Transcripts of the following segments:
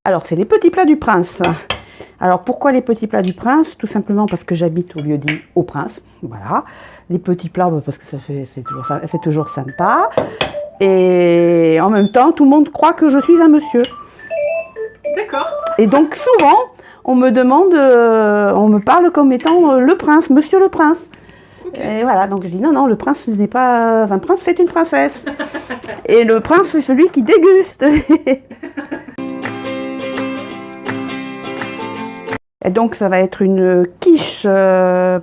Alors, c'est les petits plats du Prince. Alors, pourquoi les petits plats du Prince? Tout simplement parce que j'habite au lieu-dit au Prince. Voilà. Les petits plats, parce que c'est toujours sympa. Et en même temps, tout le monde croit que je suis un monsieur. D'accord. Et donc, souvent, on me demande, on me parle comme étant le prince, monsieur le prince. Okay. Et voilà, donc je dis non, le prince n'est pas un prince, c'est une princesse. Et le prince, c'est celui qui déguste. Et donc ça va être une quiche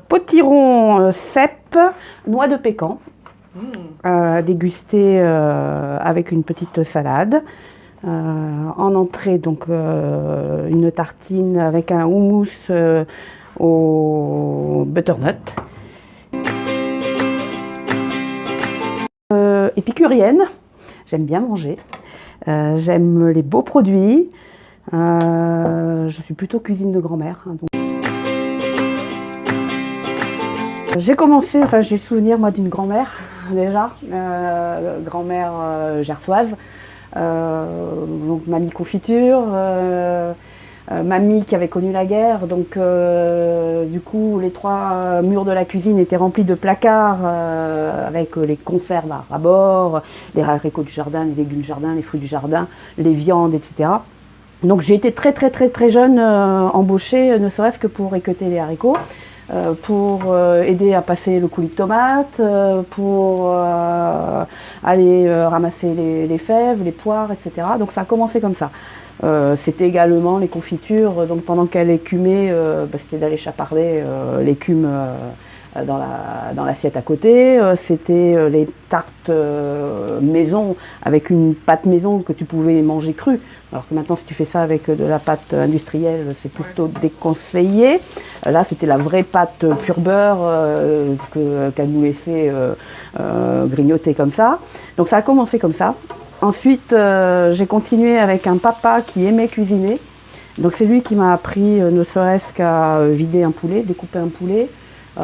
potiron cèpe, noix de pécan, dégustée avec une petite salade. En entrée, donc une tartine avec un houmous au butternut. Épicurienne, j'aime bien manger, j'aime les beaux produits, je suis plutôt cuisine de grand-mère. J'ai commencé, j'ai le souvenir moi d'une grand-mère déjà, grand-mère gersoise, donc mamie confiture, mamie qui avait connu la guerre, donc du coup les 3 murs de la cuisine étaient remplis de placards avec les conserves à bord, les haricots du jardin, les légumes du jardin, les fruits du jardin, les viandes, etc. Donc j'ai été très jeune embauchée, ne serait-ce que pour équeuter les haricots, pour aider à passer le coulis de tomates, pour aller ramasser les fèves, les poires, etc. Donc ça a commencé comme ça. C'était également les confitures, donc pendant qu'elle écumait, c'était d'aller chaparder l'écume dans l'assiette à côté. C'était les tartes maison avec une pâte maison que tu pouvais manger crue. Alors que maintenant, si tu fais ça avec de la pâte industrielle, c'est plutôt déconseillé. Là, c'était la vraie pâte pur beurre qu'elle nous laissait grignoter comme ça. Donc ça a commencé comme ça. Ensuite, j'ai continué avec un papa qui aimait cuisiner. Donc c'est lui qui m'a appris ne serait-ce qu'à vider un poulet, découper un poulet.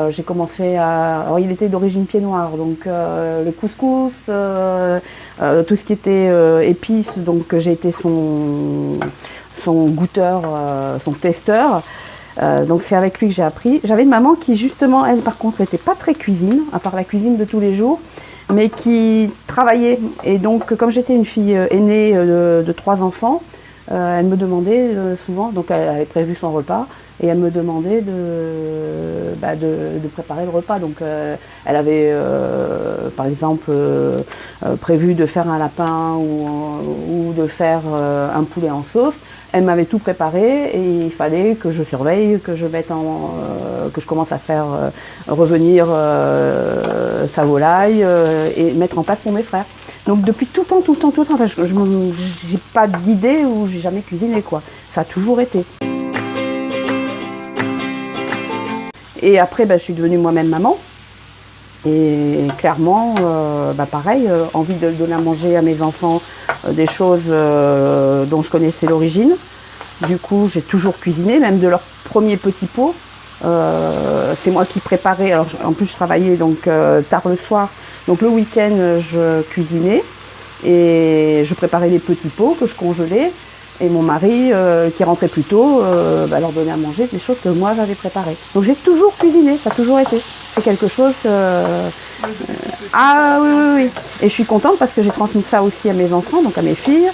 J'ai commencé à... Alors il était d'origine pied noir, donc le couscous, tout ce qui était épices, donc j'ai été son goûteur, son testeur. Donc c'est avec lui que j'ai appris. J'avais une maman qui justement, elle par contre, n'était pas très cuisine, à part la cuisine de tous les jours, mais qui travaillait. Et donc comme j'étais une fille aînée de 3 enfants, elle me demandait souvent, donc elle avait prévu son repas, et elle me demandait de préparer le repas. Donc elle avait par exemple prévu de faire un lapin ou de faire un poulet en sauce. Elle m'avait tout préparé et il fallait que je surveille, que je commence à faire revenir sa volaille et mettre en place pour mes frères. Donc depuis tout le temps, j'ai pas d'idée où j'ai jamais cuisiné quoi. Ça a toujours été. Et après, je suis devenue moi-même maman. Et clairement, pareil, envie de donner à manger à mes enfants des choses dont je connaissais l'origine. Du coup, j'ai toujours cuisiné, même de leurs premiers petits pots. C'est moi qui préparais. Alors, en plus, je travaillais donc tard le soir. Donc le week-end, je cuisinais et je préparais les petits pots que je congelais. Et mon mari, qui rentrait plus tôt, leur donnait à manger des choses que moi j'avais préparées. Donc j'ai toujours cuisiné, ça a toujours été. C'est quelque chose... Ah oui. Et je suis contente parce que j'ai transmis ça aussi à mes enfants, donc à mes filles.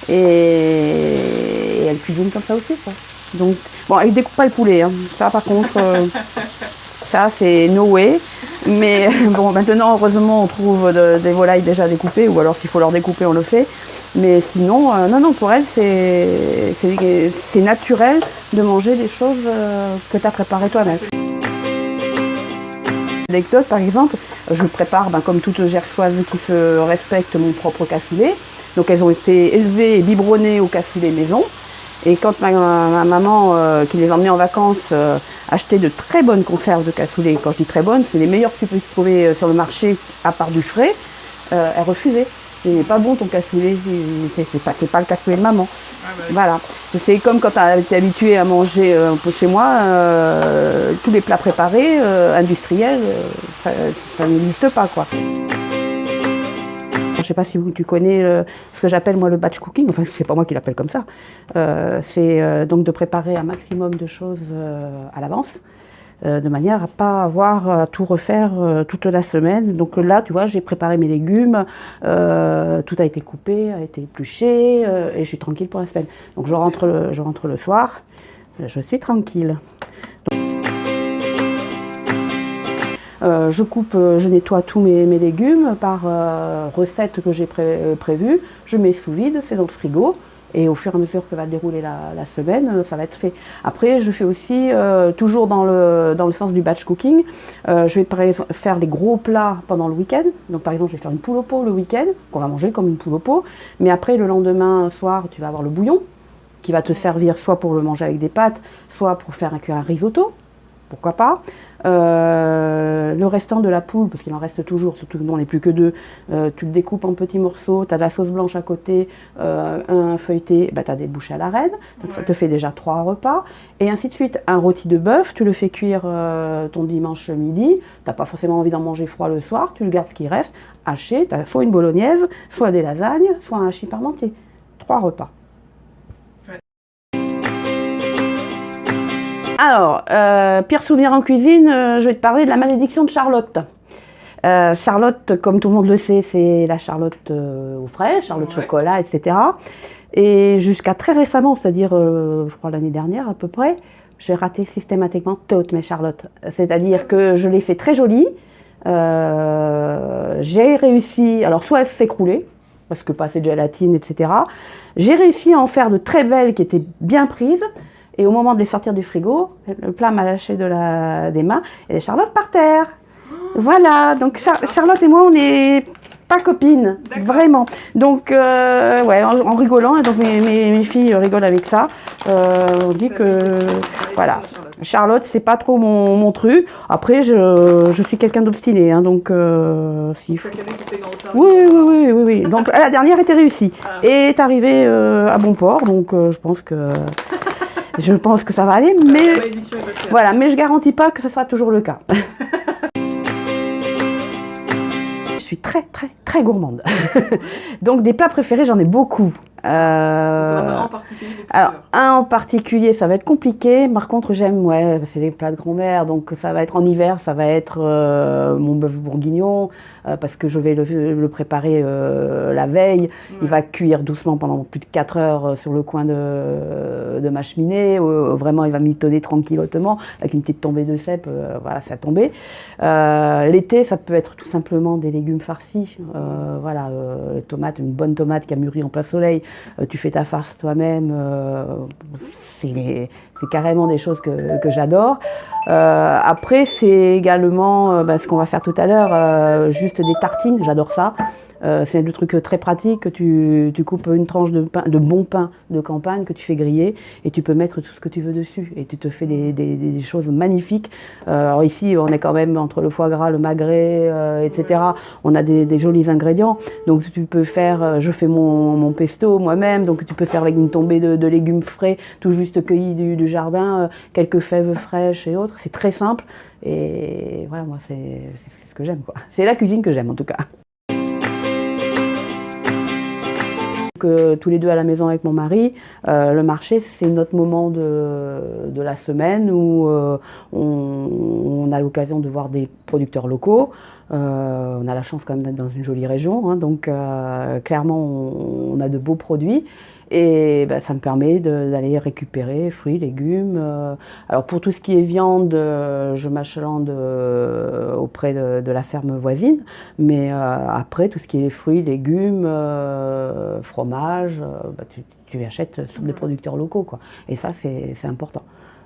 Et elles cuisinent comme ça aussi, quoi. Donc, bon, elles ne découpent pas le poulet, hein. Ça par contre, ça c'est no way. Mais bon, maintenant, heureusement, on trouve des volailles déjà découpées, ou alors s'il faut leur découper, on le fait. Mais sinon, non, pour elles, c'est naturel de manger des choses que tu as préparées toi-même. L'anecdote, par exemple, je prépare, comme toute gersoise qui se respecte, mon propre cassoulet. Donc elles ont été élevées et biberonnées au cassoulet maison. Et quand ma maman, qui les emmenait en vacances, achetait de très bonnes conserves de cassoulet, quand je dis très bonnes, c'est les meilleures que tu peux trouver sur le marché, à part du frais, elle refusait. C'est pas bon ton cassoulet, c'est pas le cassoulet de maman. Ah bah oui. Voilà. C'est comme quand tu as été habitué à manger chez moi, tous les plats préparés, industriels, ça n'existe pas quoi. Je ne sais pas si tu connais ce que j'appelle moi le batch cooking, enfin c'est pas moi qui l'appelle comme ça. C'est donc de préparer un maximum de choses à l'avance. De manière à ne pas avoir à tout refaire toute la semaine. Donc là, tu vois, j'ai préparé mes légumes, tout a été coupé, a été épluché, et je suis tranquille pour la semaine. Donc je rentre le soir, je suis tranquille. Je coupe, je nettoie tous mes légumes par recette que j'ai prévue. Je mets sous vide, c'est dans le frigo. Et au fur et à mesure que va dérouler la semaine, ça va être fait. Après, je fais aussi, toujours dans le sens du batch cooking, je vais faire des gros plats pendant le week-end. Donc par exemple, je vais faire une poule au pot le week-end, qu'on va manger comme une poule au pot. Mais après, le lendemain soir, tu vas avoir le bouillon, qui va te servir soit pour le manger avec des pâtes, soit pour faire un risotto. Pourquoi pas. Le restant de la poule, parce qu'il en reste toujours, surtout que nous on n'est plus que deux, tu le découpes en petits morceaux, tu as de la sauce blanche à côté, un feuilleté, tu as des bouchées à la reine, donc ça te fait déjà 3 repas, et ainsi de suite. Un rôti de bœuf, tu le fais cuire ton dimanche midi, tu n'as pas forcément envie d'en manger froid le soir, tu le gardes ce qui reste, haché, tu as soit une bolognaise, soit des lasagnes, soit un hachis parmentier. 3 repas. Alors, pire souvenir en cuisine, je vais te parler de la malédiction de Charlotte. Charlotte, comme tout le monde le sait, c'est la Charlotte au frais, Charlotte chocolat, etc. Et jusqu'à très récemment, c'est-à-dire, je crois l'année dernière à peu près, j'ai raté systématiquement toutes mes Charlottes. C'est-à-dire que je les fais très jolies. J'ai réussi, alors soit elles s'écroulaient, parce que pas assez de gélatine, etc. J'ai réussi à en faire de très belles qui étaient bien prises. Et au moment de les sortir du frigo, le plat m'a lâché des mains et les Charlottes par terre. Voilà, donc Charlotte et moi, on n'est pas copines, vraiment. Donc, ouais, en rigolant, donc mes filles rigolent avec ça. On dit que, voilà, Charlotte, c'est pas trop mon truc. Après, je suis quelqu'un d'obstiné, hein, donc si. Oui. Donc, la dernière était réussie et est arrivée à bon port, donc je pense que. Je pense que ça va aller, mais voilà, mais je garantis pas que ce soit toujours le cas. Je suis très gourmande. Donc des plats préférés, j'en ai beaucoup. Un en particulier, alors, un en particulier, ça va être compliqué. Par contre, j'aime, c'est les plats de grand-mère. Donc, ça va être en hiver, ça va être mon bœuf bourguignon, parce que je vais le préparer la veille. Ouais. Il va cuire doucement pendant plus de 4 heures sur le coin de ma cheminée. Vraiment, il va mitonner tranquillement, avec une petite tombée de cèpe. Voilà, ça a tombé. L'été, ça peut être tout simplement des légumes farcis. Voilà, tomates, une bonne tomate qui a mûri en plein soleil. Tu fais ta farce toi-même, c'est carrément des choses que j'adore. Après, c'est également ce qu'on va faire tout à l'heure, juste des tartines, j'adore ça. C'est le truc très pratique, tu coupes une tranche de bon pain de campagne que tu fais griller et tu peux mettre tout ce que tu veux dessus et tu te fais des choses magnifiques. Alors ici on est quand même entre le foie gras, le magret, etc. On a des jolis ingrédients, donc tu peux faire, je fais mon pesto moi-même, donc tu peux faire avec une tombée de légumes frais, tout juste cueillis du jardin, quelques fèves fraîches et autres, c'est très simple et voilà, moi c'est ce que j'aime, quoi. C'est la cuisine que j'aime en tout cas. Tous les deux à la maison avec mon mari, le marché c'est notre moment de la semaine où on a l'occasion de voir des producteurs locaux. On a la chance quand même d'être dans une jolie région, hein, donc clairement on a de beaux produits. Et ça me permet d'aller récupérer fruits, légumes. Alors pour tout ce qui est viande, je m'achalande auprès de la ferme voisine. Mais après, tout ce qui est fruits, légumes, fromage, tu achètes sur des producteurs locaux, quoi. Et ça, c'est important.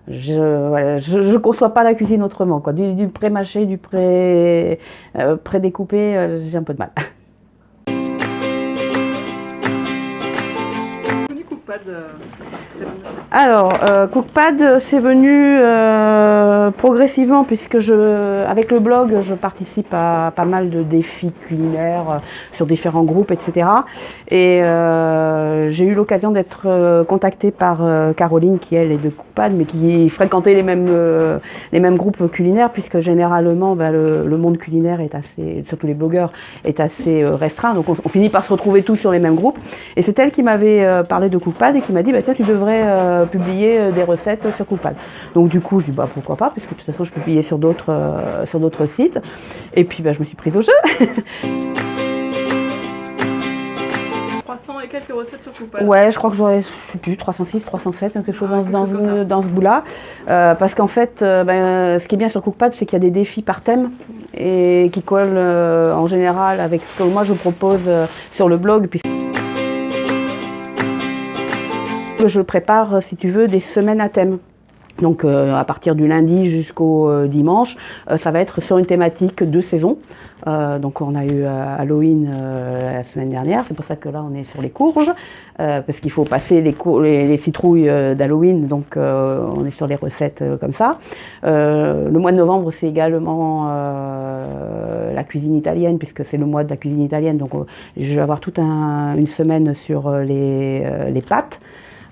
Je conçois pas la cuisine autrement, quoi. Du pré-mâché, du pré-découpé, j'ai un peu de mal. Cookpad c'est venu? Alors, Cookpad, c'est venu progressivement puisque avec le blog, je participe à pas mal de défis culinaires sur différents groupes, etc. Et j'ai eu l'occasion d'être contactée par Caroline, qui elle est de Cookpad, mais qui fréquentait les mêmes groupes culinaires, puisque généralement le monde culinaire est assez, surtout les blogueurs, est assez restreint. Donc on finit par se retrouver tous sur les mêmes groupes. Et c'est elle qui m'avait parlé de Cookpad et qui m'a dit tiens, tu devrais publier des recettes sur Cookpad. Donc du coup je dis pourquoi pas, puisque de toute façon je publiais sur d'autres sites. Et puis je me suis prise au jeu. 300 et quelques recettes sur Cookpad. Ouais, je crois que j'aurais, je sais plus, 306, 307, quelque chose dans ce bout-là. Parce qu'en fait, ce qui est bien sur Cookpad, c'est qu'il y a des défis par thème et qui collent en général avec ce que moi je propose sur le blog. Je prépare, si tu veux, des semaines à thème. Donc à partir du lundi jusqu'au dimanche, ça va être sur une thématique de saison. Donc on a eu Halloween la semaine dernière, c'est pour ça que là on est sur les courges, parce qu'il faut passer les citrouilles d'Halloween, donc on est sur les recettes comme ça. Le mois de novembre, c'est également la cuisine italienne, puisque c'est le mois de la cuisine italienne, donc je vais avoir toute une semaine sur les pâtes.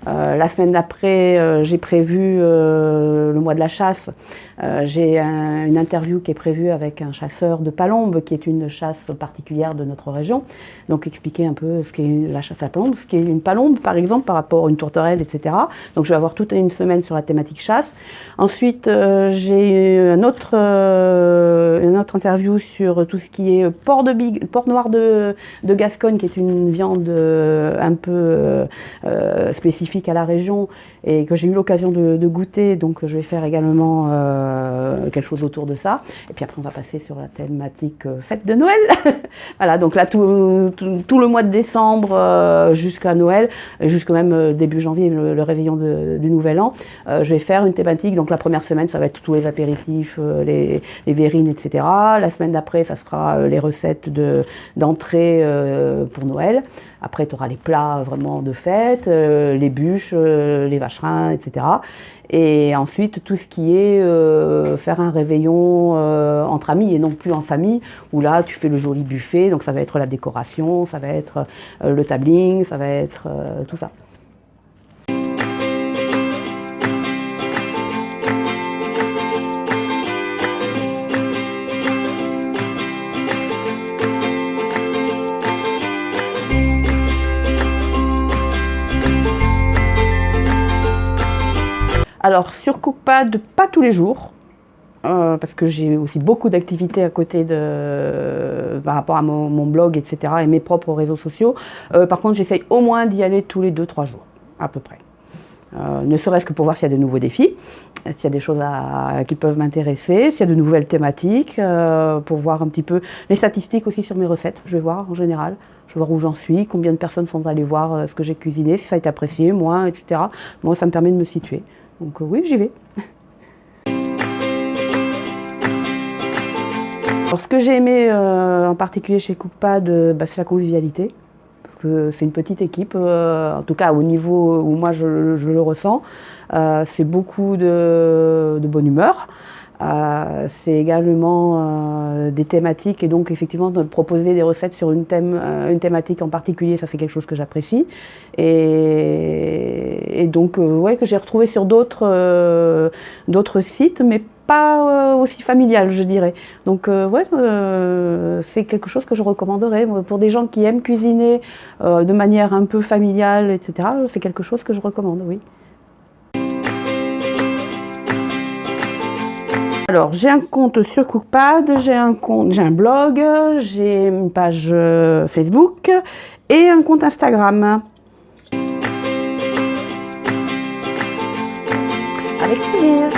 La semaine d'après, j'ai prévu le mois de la chasse. J'ai une interview qui est prévue avec un chasseur de palombe, qui est une chasse particulière de notre région. Donc expliquer un peu ce qu'est la chasse à palombe, ce qu'est une palombe par exemple par rapport à une tourterelle, etc. Donc je vais avoir toute une semaine sur la thématique chasse. Ensuite, j'ai une autre interview sur tout ce qui est porc noir de Gascogne, qui est une viande un peu spécifique à la région et que j'ai eu l'occasion de goûter, donc je vais faire également quelque chose autour de ça. Et puis après on va passer sur la thématique fête de Noël. Voilà, donc là tout le mois de décembre jusqu'à Noël, jusqu'à même début janvier, le réveillon du Nouvel An, je vais faire une thématique. Donc la première semaine ça va être tous les apéritifs, les verrines, etc. La semaine d'après ça sera les recettes d'entrée pour Noël. Après, tu auras les plats vraiment de fête, les bûches, les vacherins, etc. Et ensuite, tout ce qui est faire un réveillon entre amis et non plus en famille, où là, tu fais le joli buffet. Donc, ça va être la décoration, ça va être le tabling, ça va être tout ça. Alors sur Cookpad, pas tous les jours, parce que j'ai aussi beaucoup d'activités à côté par rapport à mon blog, etc. et mes propres réseaux sociaux. Par contre, j'essaye au moins d'y aller tous les 2-3 jours, à peu près. Ne serait-ce que pour voir s'il y a de nouveaux défis, s'il y a des choses qui peuvent m'intéresser, s'il y a de nouvelles thématiques, pour voir un petit peu les statistiques aussi sur mes recettes. Je vais voir en général. Je vais voir où j'en suis, combien de personnes sont allées voir ce que j'ai cuisiné, si ça a été apprécié, moins, etc. Moi, ça me permet de me situer. Donc oui, j'y vais. Alors, ce que j'ai aimé en particulier chez Cookpad, c'est la convivialité. Parce que c'est une petite équipe, en tout cas au niveau où moi je le ressens. C'est beaucoup de bonne humeur. C'est également des thématiques et donc effectivement de proposer des recettes sur une thématique en particulier, ça c'est quelque chose que j'apprécie et donc ouais, que j'ai retrouvé sur d'autres sites, mais pas aussi familial, je dirais. Donc ouais, c'est quelque chose que je recommanderais pour des gens qui aiment cuisiner de manière un peu familiale, etc. C'est quelque chose que je recommande, oui. Alors, j'ai un compte sur Cookpad, j'ai un blog, j'ai une page Facebook et un compte Instagram. Avec plaisir.